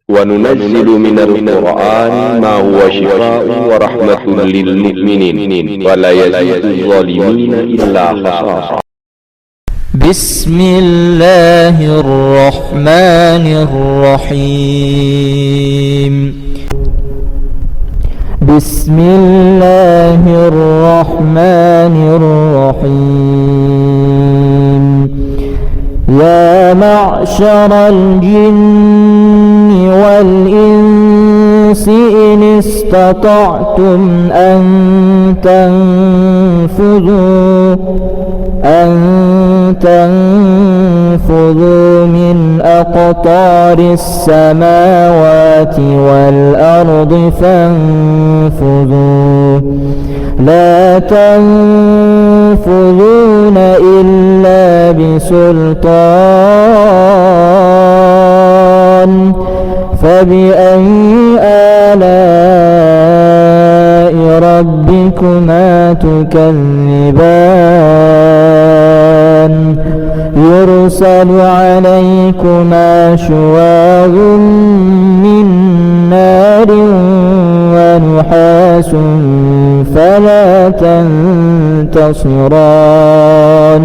وننزل من القرآن ما هو شفاء ورحمة للمؤمنين ولا يزيد الظالمين إلا خسارا. بسم الله الرحمن الرحيم. بسم الله الرحمن الرحيم. يا معشر الجن والإنس إن استطعتم أن تنفذوا من أقطار السماوات والأرض فانفذوا لا تنفذون إلا بسلطان. فبأي آلاء ربكما تكذبان؟ يرسل عليكما شواظ من نار ونحاس فلا تنتصران.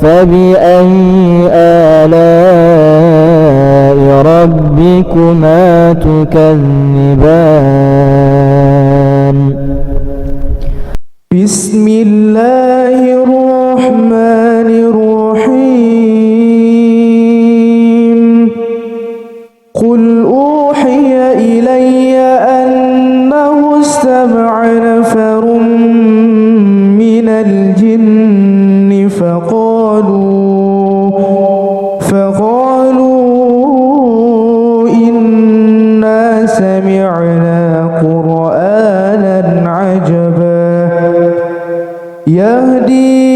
فبأي آلاء ربكما تكذبان؟ بسم الله الرحمن الرحيم. قل أوحي إلي أنه استمع نفر من الجن فقالوا إنا سمعنا قرآنا عجبا يهدي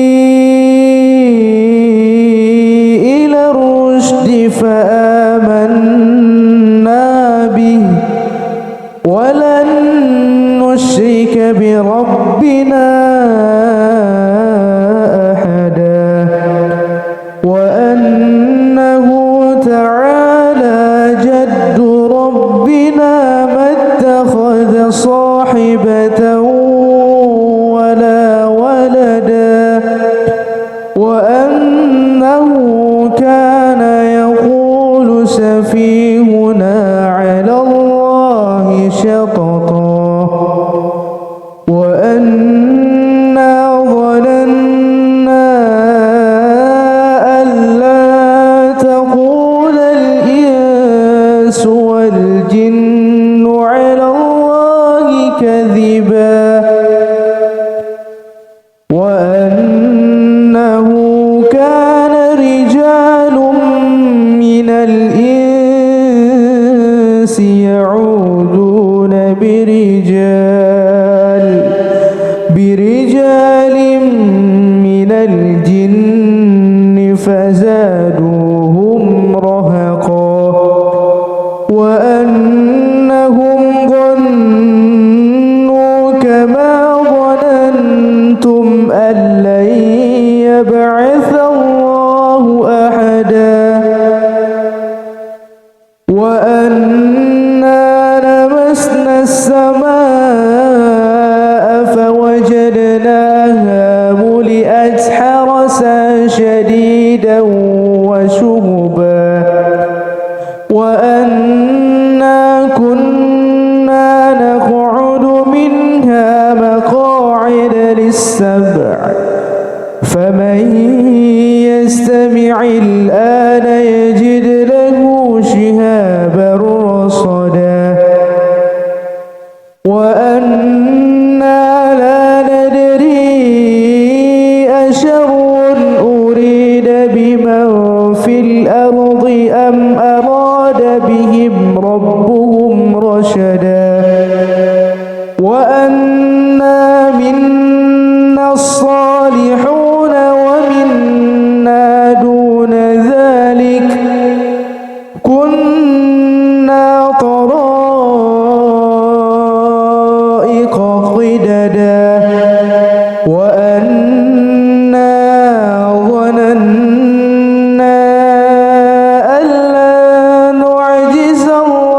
إلى الرشد فآمنا به ولن نشرك بربنا أحدا وأنه تعالى جد ربنا ما اتخذ صاحبة ولا ولدا وأنه كان يقول سفيهنا على الله شططا وأنا ظننا أن لا تقول الإنس والجن على الله كذبا وأنه كان رجال من الإنس يعوذون برجال من الجن فزادوهم رهقا وأنهم ظنوا كما ظننتم أن لن يبعث الله أحدا وأنا لمسنا السماء فوجدناها ملئت حرسا شديدا وشهبا وأنا كنا نقعد منها مقاعد للسمع فمن يستمع الآن يجد له شهابا رصدا وأنا لا ندري أشر أريد بمن في الأرض أم أراد بهم ربهم رشدا وأنا منا الصالحون ومنا دون ذلك كنا طرائق قددا وأنا ظننا أن لا نعجز الله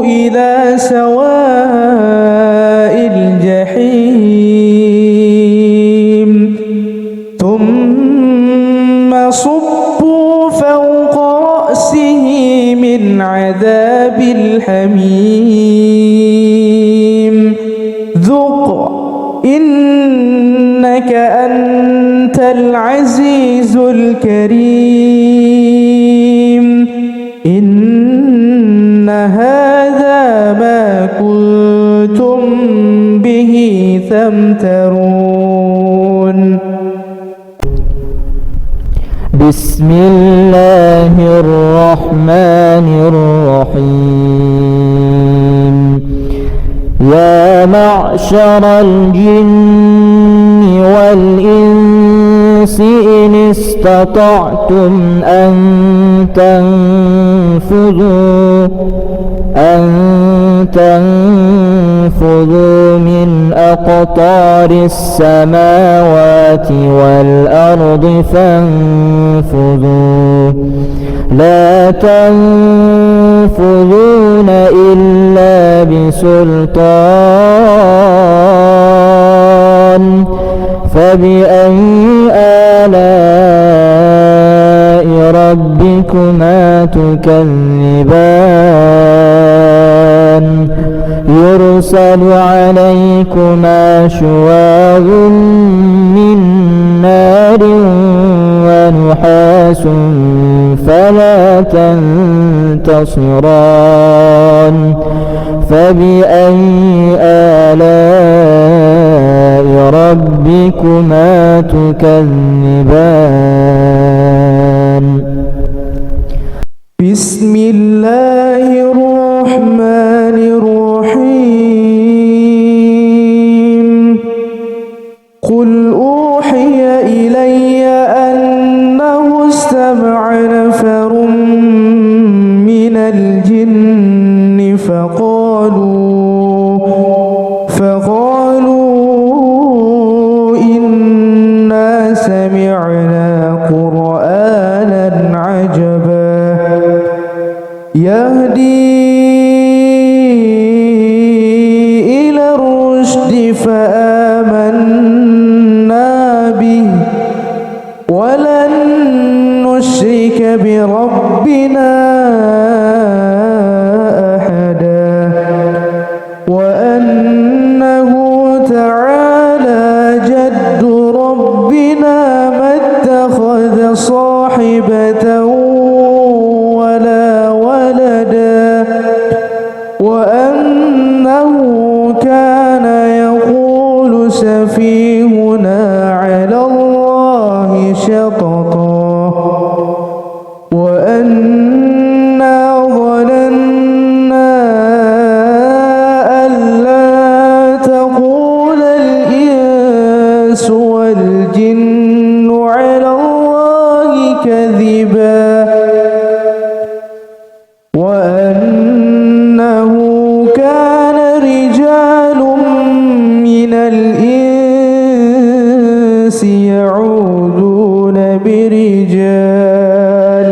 إلى سواء الجحيم ثم صبوا فوق رأسه من عذاب الحميم ذق إنك أنت العزيز الكريم إن هذا ما كنتم به تمترون. بسم الله الرحمن الرحيم. يا معشر الجن والإنس إن استطعتم أن تنفذوا من أقطار السماوات والأرض فانفذوا لا تنفذون إلا بسلطان. فبأي آلاء ربكما تكذبان؟ يرسل عليكما شواظ من نار ونحاس فلا تنتصران. فبأي آلاء ربكما تكذبان؟ بسم الله الرحمن الرحيم. قل أوحي إلي أنه استمع نفر من الجن فقالوا إنا سمعنا قرآنا عجبا يهدي إلى الرشد فآمنا به ولن نشرك بربنا أحدا وأنه تعالى جد ربنا ما اتخذ صاحبة ولا ولدا وأنه كان يقول سفيهنا على الله شططا وأنا ظننا أن لا تقول الإنس والجن على الله كذبا وأنه كان رجال من الإنس يعوذون برجال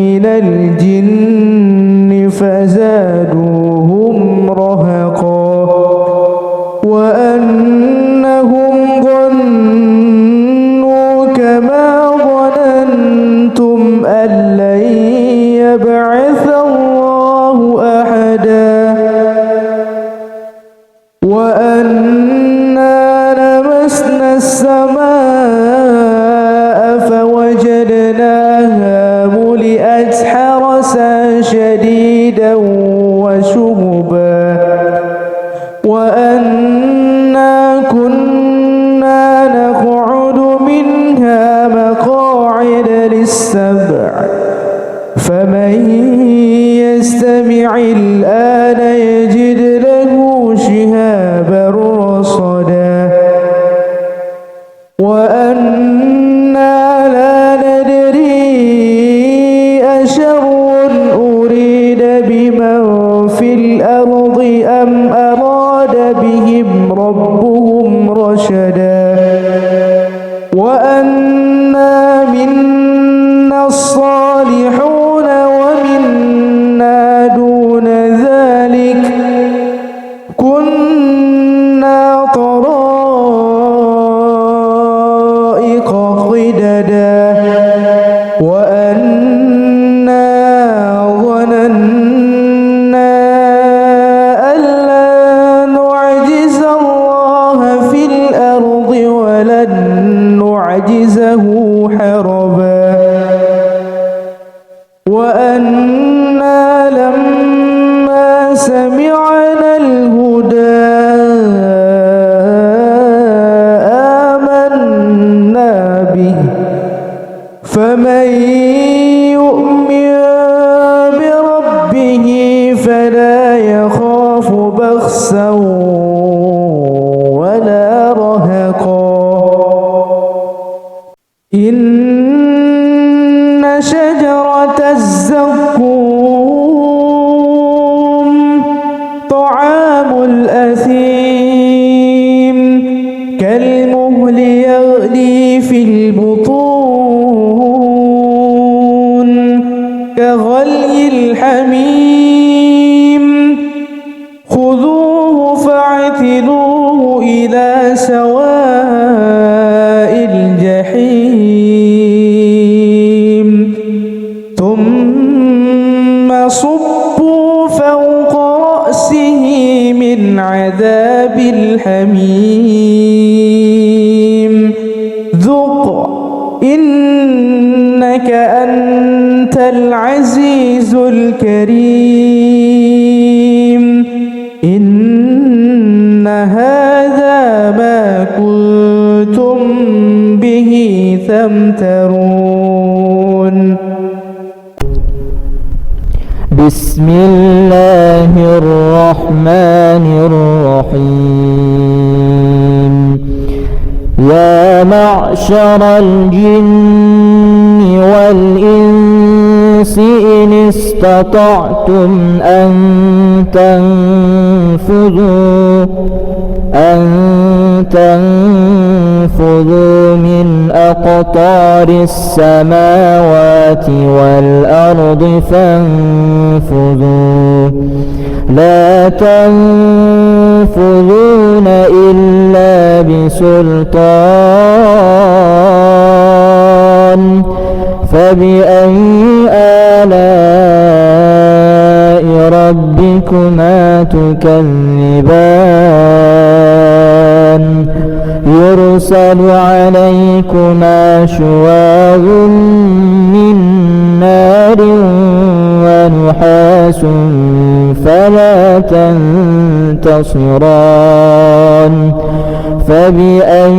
من الجن فزادوهم رهقا وأنهم ظنوا كما ظننتم أن لن يبعث الله أحدا وأنا لمسنا السماء فوجدناها ملئت حرسا شديدا وشهبا وأنا كنا نقعد منها مقاعد للسمع فمن يستمع الآن يجد له شهابا رصدا وأنا لا ندري أشر أريد بمن في الأرض أم أراد بهم ربهم رشدا وأنا منا الصالحون ومنا وأنا لما سمعنا الهدى آمنا به فمن يؤمن بربه فلا يخاف بخسا ولا رهقا إن شجرة الزقوم طعام الأثيم كالمهل يغلي في البطون كغلي الحميم خذوه فاعتلوه إلى سواء الجحيم ثم صبوا فوق رأسه من عذاب الحميم ذق إنك أنت العزيز الكريم إن هذا ما كنتم به تمترون بسم الله الرحمن الرحيم يا معشر الجن والإنس إن استطعتم أن تنفذوا من أقطار السماوات والأرض فانفذوا لا تنفذون إلا بسلطان فبأي آلاء ربكما تكذبان يرسل عليكما شواظ من نار ونحاس فلا تنتصران فبأي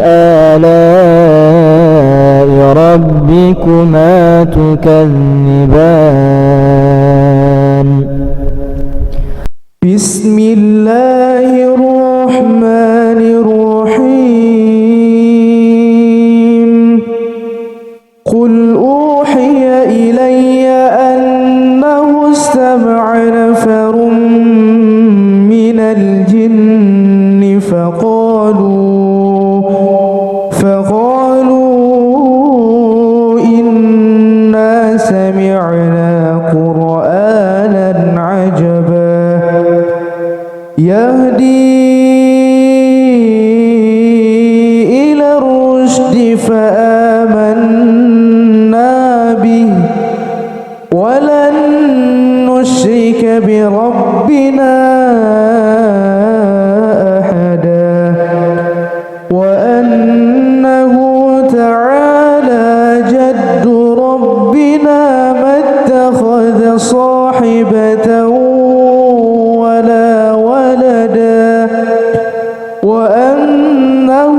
آلاء ربكما تكذبان بسم الله الرحمن الرحيم قل أوحي إلي أنه استمع نفر من الجن فقالوا إنا سمعنا قرآنا عجبا يهدي إلى الرشد فآمنا به ولن نشرك بربنا أحدا وأنه تعالى جد ربنا ما اتخذ صاحبة ولا ولدا وأنه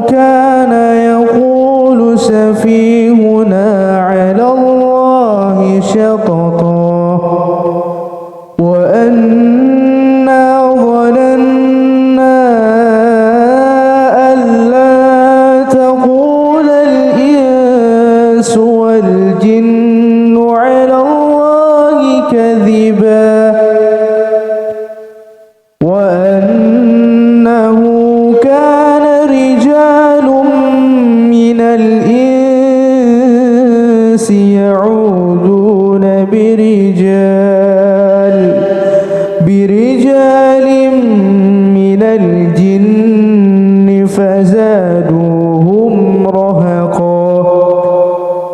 كان يقول سفيهنا على الله شططا وأنا ظننا أن لا تقول الإنس والجن على الله كذبا وأنه كان رجال من الإنس يعوذون برجال من الجن فزادوهم رهقا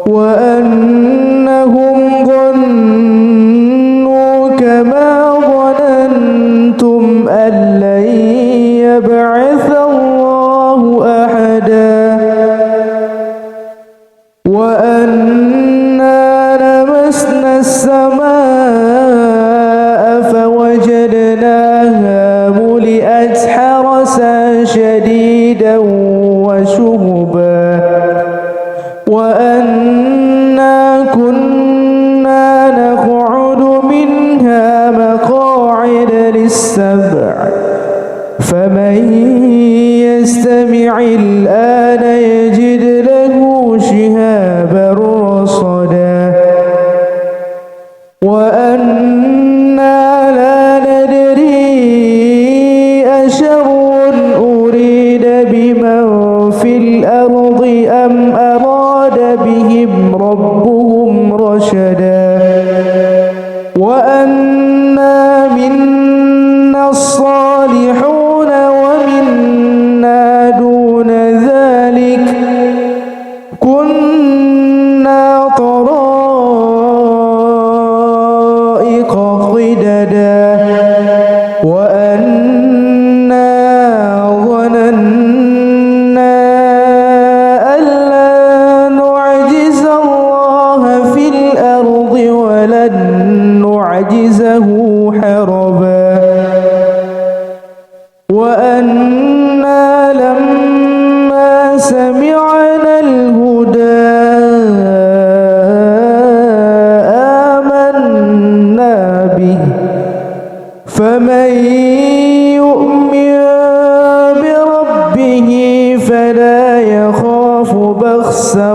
وأنهم ظنوا كما ظننتم أن لن يبعث الله أحدا وأنا لمسنا وأنا لا ندري أشر أريد بمن في الأرض أم أراد بهم ربهم رشدا وأنا منا الصالحون ومنا دون ذلك كنا طرائق قددا وأنا ظننا أن لا نعجز الله في الأرض ولن نعجزه حربا وأنا لما سمعنا الهدى آمنا به فمن يؤمن بربه فلا يخاف بخسا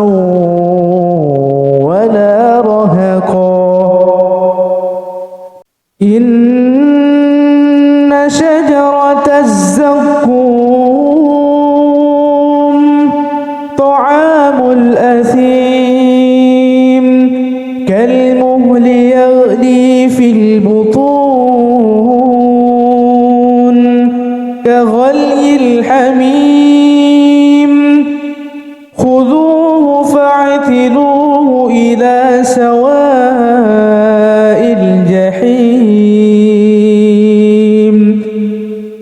ولا رهقا إن شجرة الزقوم طعام الأثيم كالمهل يغلي في البطون كغلي الحميم خذوه فاعتلوه إلى سواء الجحيم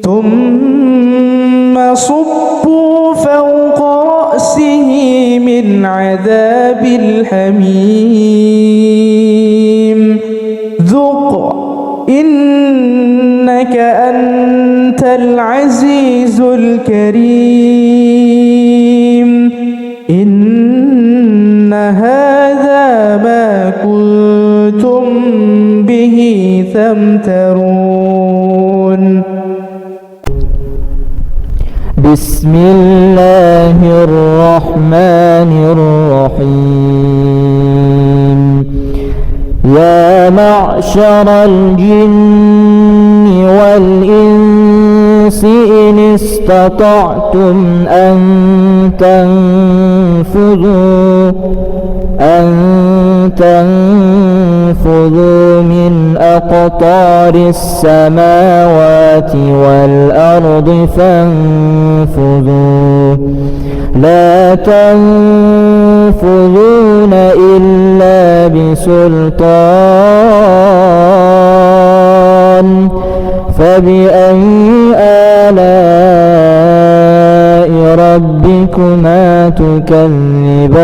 ثم صبوا فوق رأسه من عذاب الحميم ذق إنك أنت العزيز الكريم إن هذا ما كنتم به تمترون بسم الله الرحمن الرحيم يا معشر الجن والإنس إن استطعتم أن تنفذوا من أقطار السماوات والأرض فانفذوا لا تنفذون إلا بسلطان فبأي آلاء ربكما تكذبان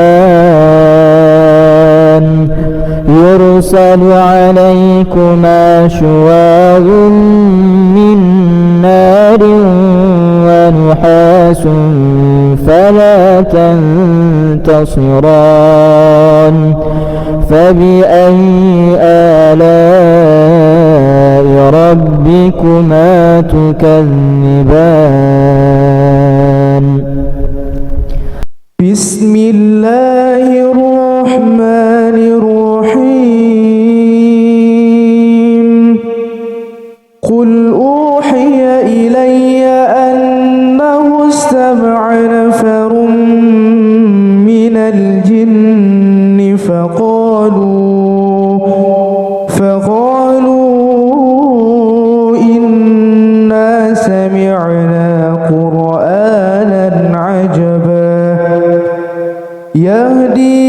يرسل عليكما شواظ من نار ونحاس فلا تنتصران فبأي آلاء ربكما تكذبان بسم الله الرحمن الرحيم قل أوحي إلي أنه استمع نفر من الجن فقالوا إنا سمعنا قرآنا عجبا يهدي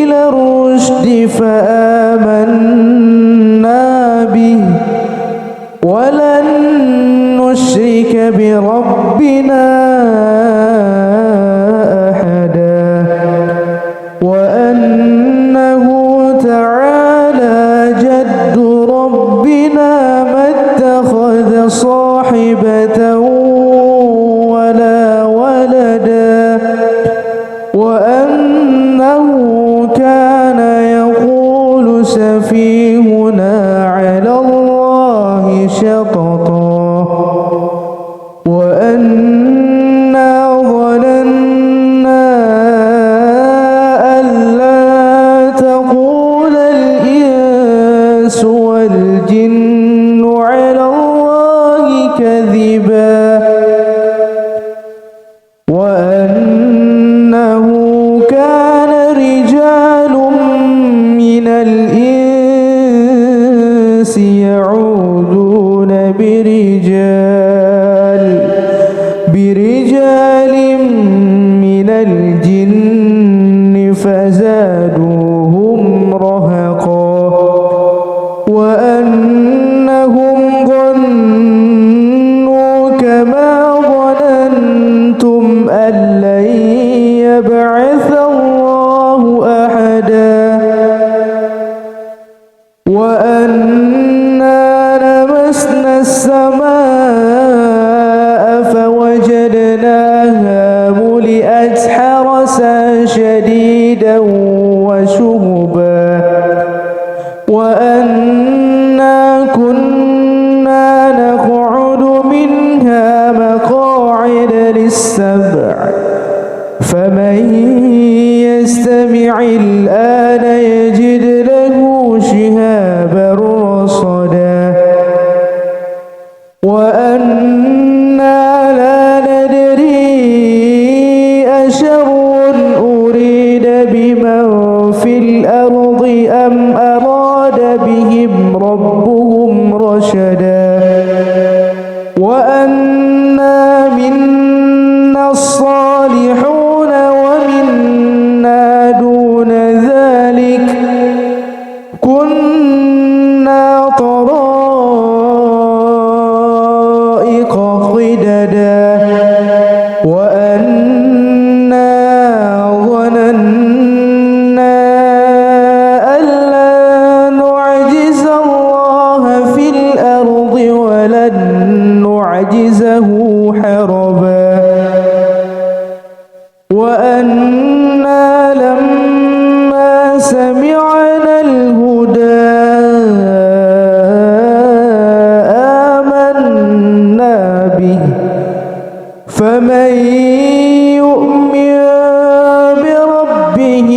إلى الرشد فآمنا به ولن نشرك بربنا أحدا وأنه تعالى جد ربنا ما اتخذ صاحبة ولا ولدا وأنه كان يقول سفيهنا على الله شططا وأنا ظننا أن لا زادوهم رهقا وأنهم ظنوا كما ظننتم أن لن يبعث الله أحدا وأنا لمسنا السماء فوجدناها ملئت حرسا شديدا وشهبا وأنا كنا نقعد منها مقاعد للسمع فمن يستمع الآن يجد له شهابا رصدا وأنا لا ندري أشر أريد بمن في الأرض أم أراد بهم ربهم رشدا وأنا منا الصالحون ومنا دون ذلك كنا طرائق قددا وأنا ظننا أن لا نعجز الله في الأرض ولن نعجزه حربا وأنا لما سمعنا الهدى آمنا به فمن يؤمن بربه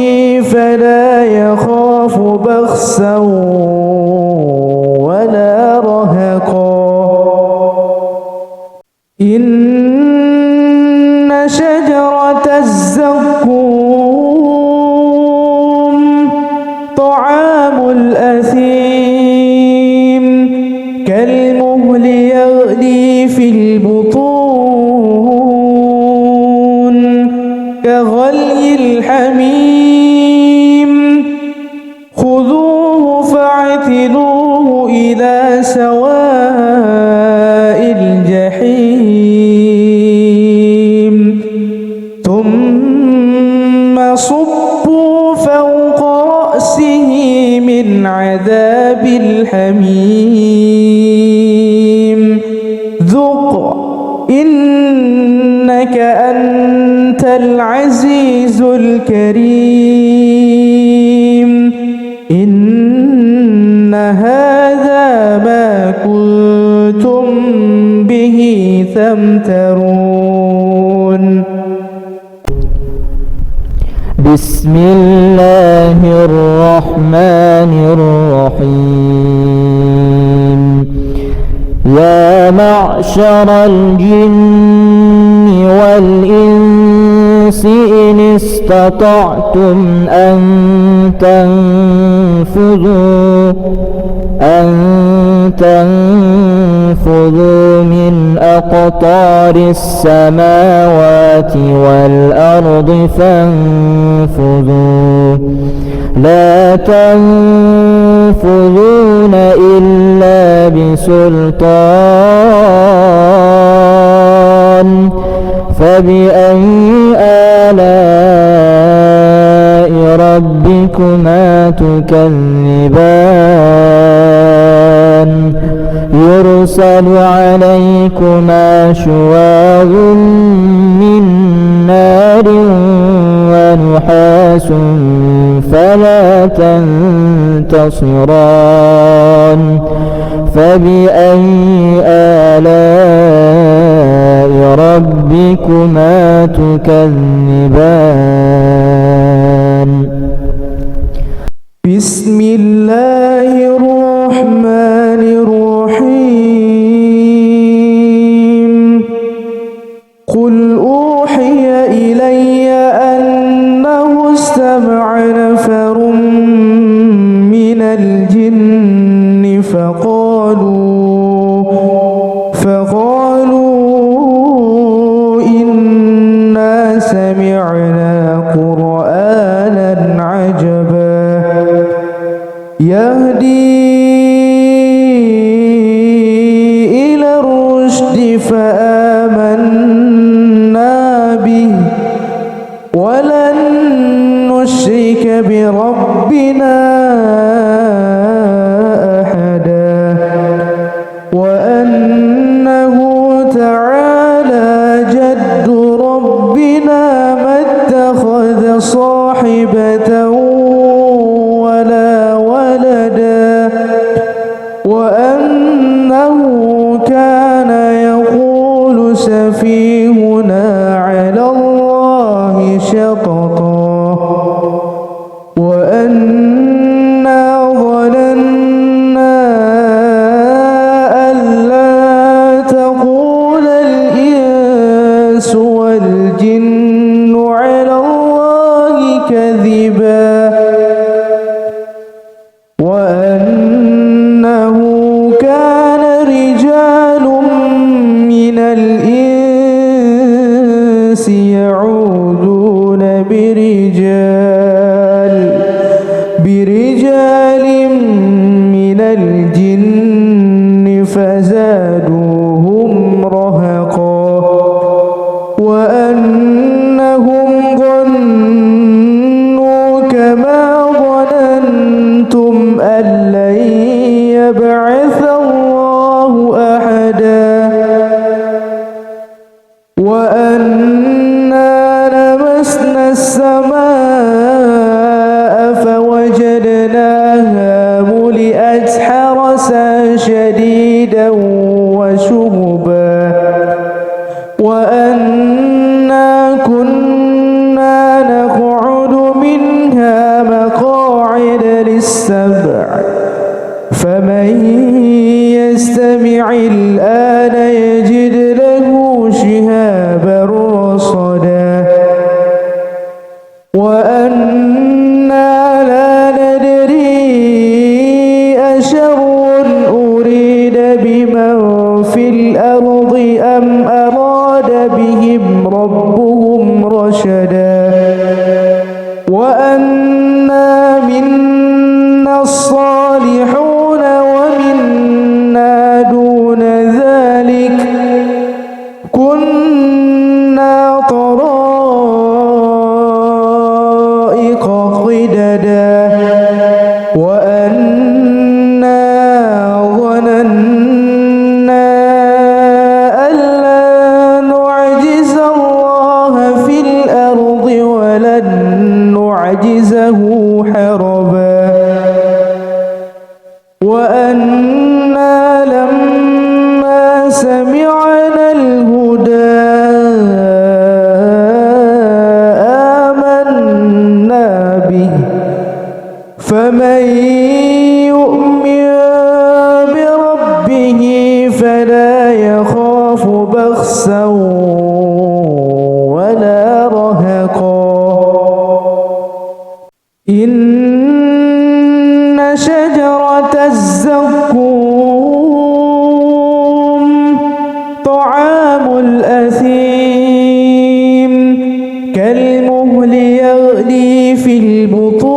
فلا يخاف بخسا ولا رهقا إن شجرة الزقوم طعام الأثيم كالمهل يغلي في البطون كغلي الحميم خذوه فاعتلوه إلى سواء الجحيم ثم صبوا فوق رأسه من عذاب الحميم ذق إنك أنت العزيز الكريم إن هذا ما كنتم به تمترون بسم الله الرحمن الرحيم يا معشر الجن والإنس إن استطعتم أن تنفذوا من أقطار السماوات والأرض فانفذوا لا تنفذون إلا بسلطان فبأي آلاء ربكما تكذبان يرسل عليكما شواظ من نار ونحاس فلا تنتصران فبأي آلاء ربكما تكذبان بسم الله الرحمن الرحيم قل أوحي إلي أنه استمع نفر من الجن فقالوا إنا سمعنا قرآنا عجبا يهدي إلى الرشد فآمنا به ولن نشرك بربنا أحدا وأنه تعالى جد ربنا ما اتخذ صاحبة ولا ولدا وأنه كان يقول سفيهنا على الله شططا وأنا ظننا أن لا تقول الإنس والجن على الله كذبا وأنه كان رجال من الإنس يعوذون برجال من الجن فزادوهم رهقا وأنهم ظنوا كما ظننتم أن لن يبعث الله أحدا وأنا لمسنا السماء فوجدناها ملئت حرسا شديدا وشهبا وأنا كنا نقعد منها مقاعد للسمع فمن يستمع الآن يجد له شهابا رصدا وأنا لا ندري أشر أريد بمن في الأرض أم أراد بهم ربهم رشدا وأنا منا الصالحون ومنا دون ذلك كنا طرائق قددا وأنا ظننا أن لا نعجز الله في الأرض ولن نعجزه حربا وأنا لما سمعنا الهدى آمنا به فمن يؤمن بربه فلا يخاف بخسا ولا رهقا إن شجرة الزقوم طعام الأثيم كالمهل يغلي في البطون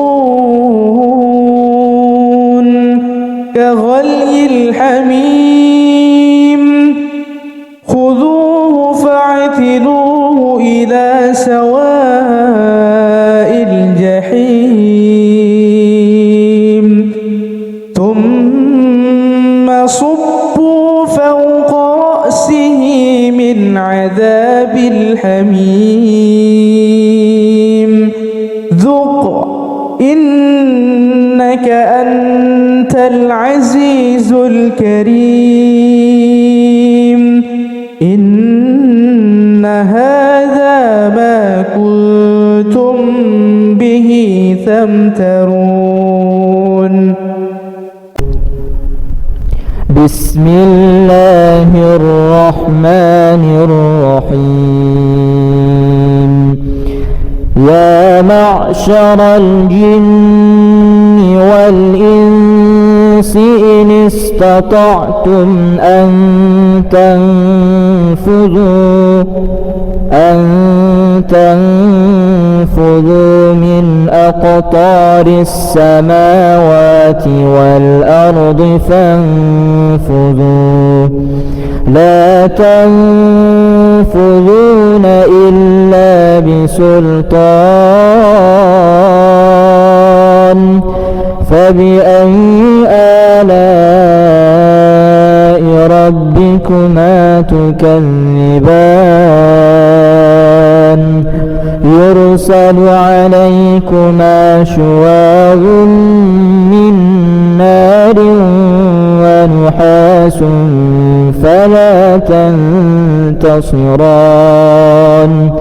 كغلي الحميم خذوه فاعتلوه إلى سواء الجحيم ثم صبوا فوق رأسه من عذاب الحميم ذق إنك أنت العزيز الكريم إن هذا ما كنتم به تمترون بسم الله الرحمن الرحيم يا معشر الجن والإنس إن استطعتم أن تنفذوا تنفذوا من أقطار السماوات والأرض فانفذوا لا تنفذون إلا بسلطان فبأي آلاء ربكما تكذبان يرسل عليكما شواظ من نار ونحاس فلا تنتصران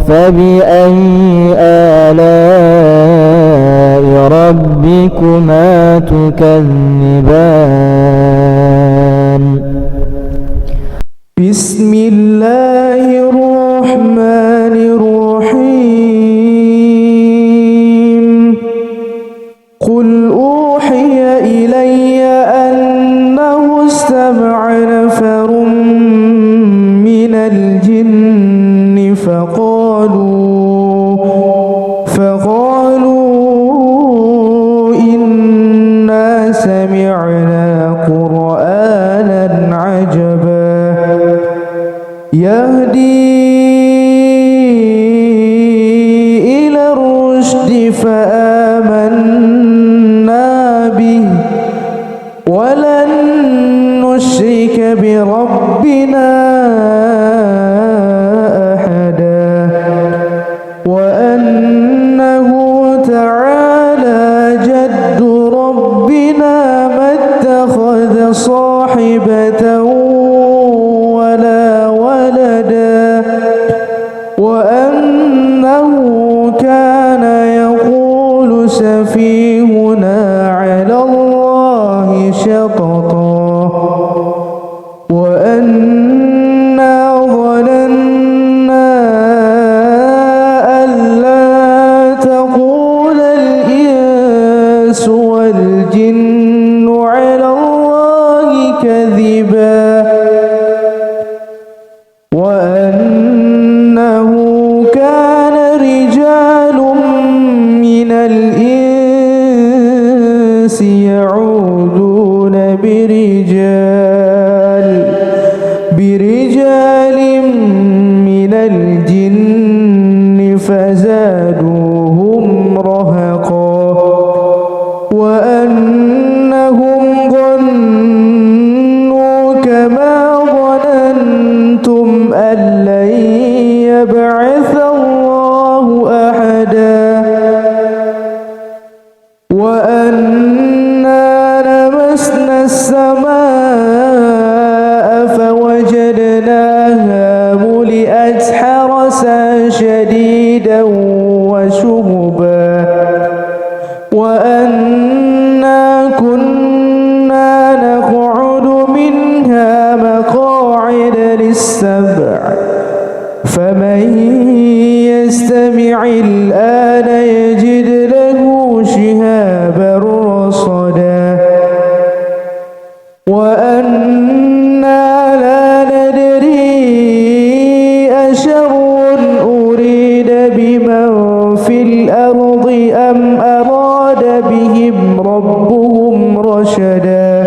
فبأي آلاء ربكما تكذبان بسم الله الرحمن الرحيم قل أوحي إلي أنه استمع نفر من الجن فقالوا إنا سمعنا قرآنا عجبا يهدي إلى الرشد فآمنا به ولن نشرك بربنا أحدا وأنه تعالى جد ربنا ما اتخذ صاحبة ولا ولدا وأنه كان يقول سفيهنا على الله شططا وأنا ظننا أن لا تقول الإنس والجن على الله كذبا وأنه كان رجال من الإنس يعوذون برجال من الجن فزادوهم رهقا وأنهم ظنوا كما ظننتم أن لن يبعث الله أحدا وأنا لمسنا السماء فوجدناها ملئت حرسا شديدا وشهبا وأنا كنا نقعد منها مقاعد للسمع فمن يستمع الآن يجد له شهابا رصدا وأنا لا ندري أشر أريد بمن في الأرض أم أراد بهم ربهم رشدا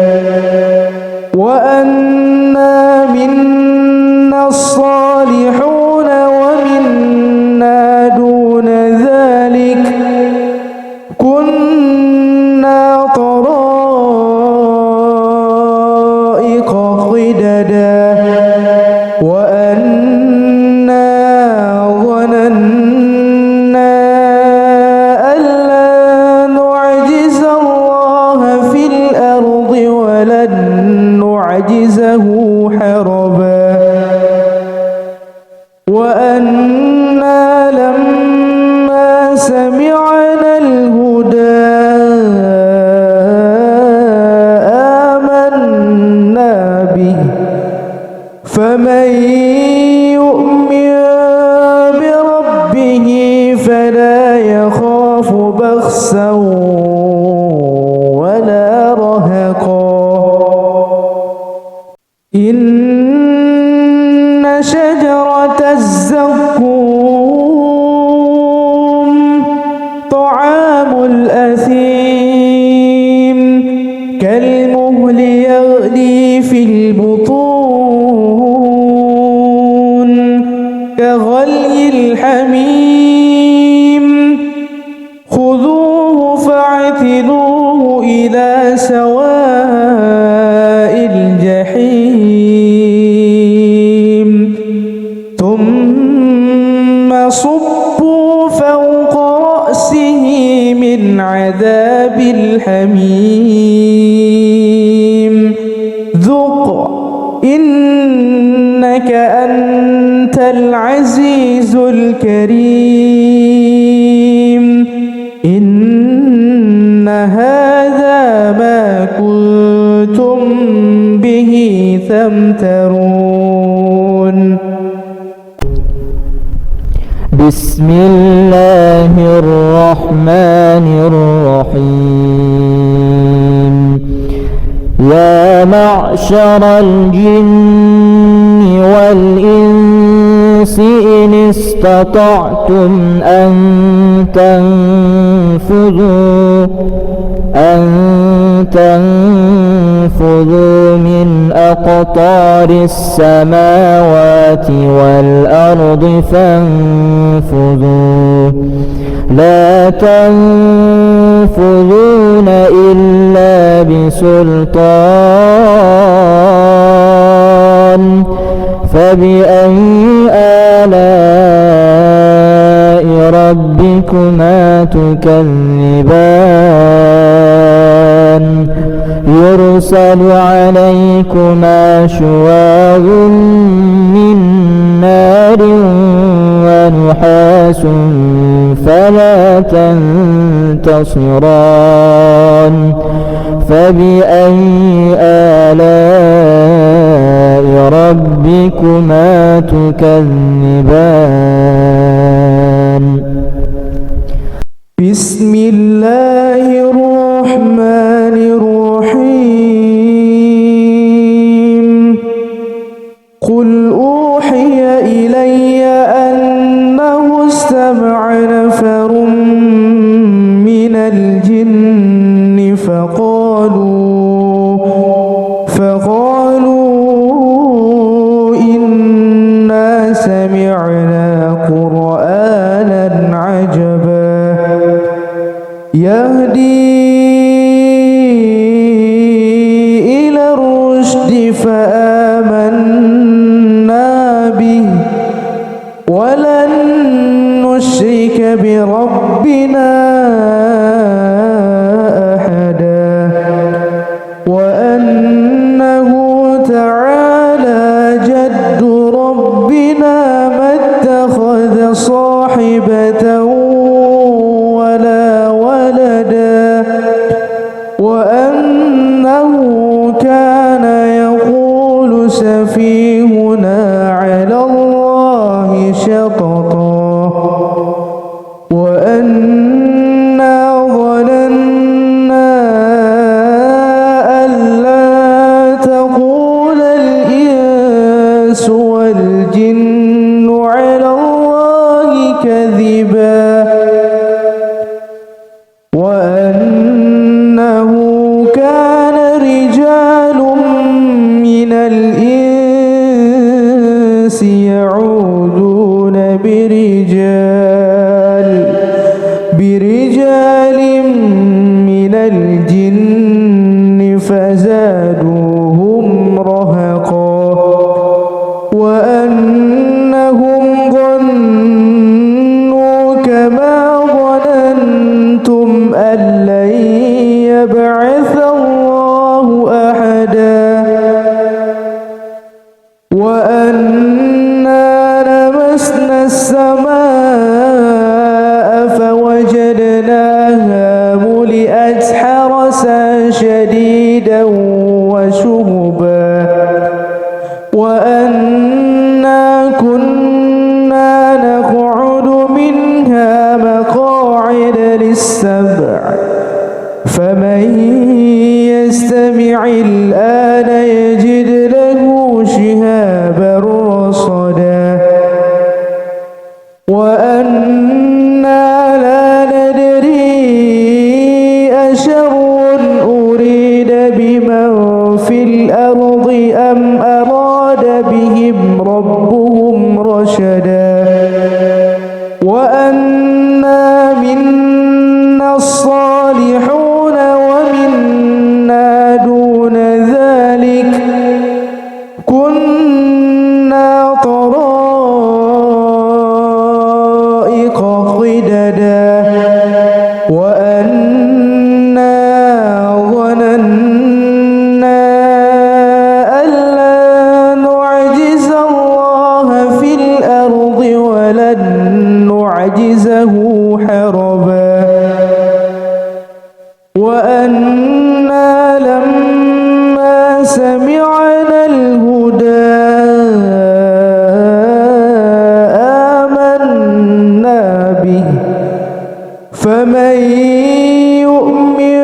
وأنا منا الصالحون ومنا دون ذلك كنا طرائق قددا وأنا ظننا أن لا نعجز الله في الأرض ولن نعجزه حربا وأنا لما سمعنا الهدى آمنا به فمن يؤمن بربه فلا يخاف بخسا ولا رهقا إن شجرة الزقوم كالمهل يغلي في البطون كغلي الحميم خذوه فاعتلوه إلى سواء الجحيم ثم صبوا فوق رأسه من عذاب الحميم ذق إنك أنت العزيز الكريم إن هذا ما كنتم به تمترون. بسم الله الرحمن الرحيم. يا معشر الجن والإنس إن استطعتم أن تنفذوا من أقطار السماوات والأرض فانفذوا لا تنفذون إلا بسلطان. فبأي آلاء ربكما تكذبان يرسل عليكما شواظ من نار ونحاس فلا تنتصران. فبأي آلاء ربكما تكذبان. بسم الله الرحمن الرحيم. قل أوحي إلي أنه استمع نفر من الجن فقالوا إنا سمعنا قرآنا عجبا يهدي إلى الرشد فآمنا به ولن نشرك بربنا أحدا وأنه تعالى جد ربنا ما اتخذ صاحبة ولا ولدا وأنه كان يقول سفيهنا على الله شططا وأنا ظننا أن لا تقول الإنس والجن على الله كذبا وأنه كان رجال من الإنس يعوذون برجال من الجن فزادوهم رهقا وأنهم ظنوا كما ظننتم أن لن يبعث الله أحدا وأنا لمسنا السماء فوجدناها ملئت حرسا شديدا وشهبا وأنا كنا نقعد منها مقاعد للسمع فمن يستمع الآن يجد له شهابا رصدا وأنا لا ندري أشر أريد وأنا لما سمعنا الهدى آمنا به فمن يؤمن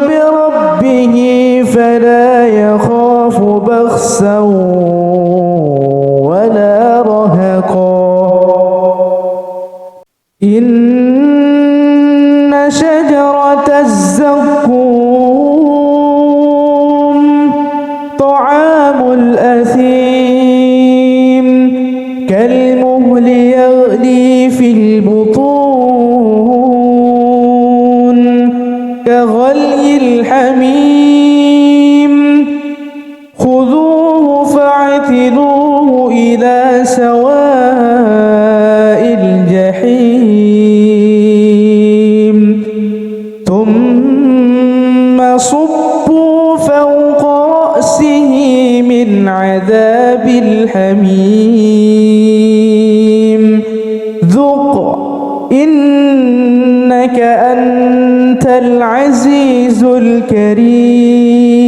بربه فلا يخاف بخسا ولا رهقا إن شجرة الزقوم طعام الأثيم كالمهل يغلي في البطون كغلي الحميم خذوه فاعتلوه إلى سواء الجحيم ثم صبوا فوق رأسه من عذاب الحميم ذق إنك أنت العزيز الكريم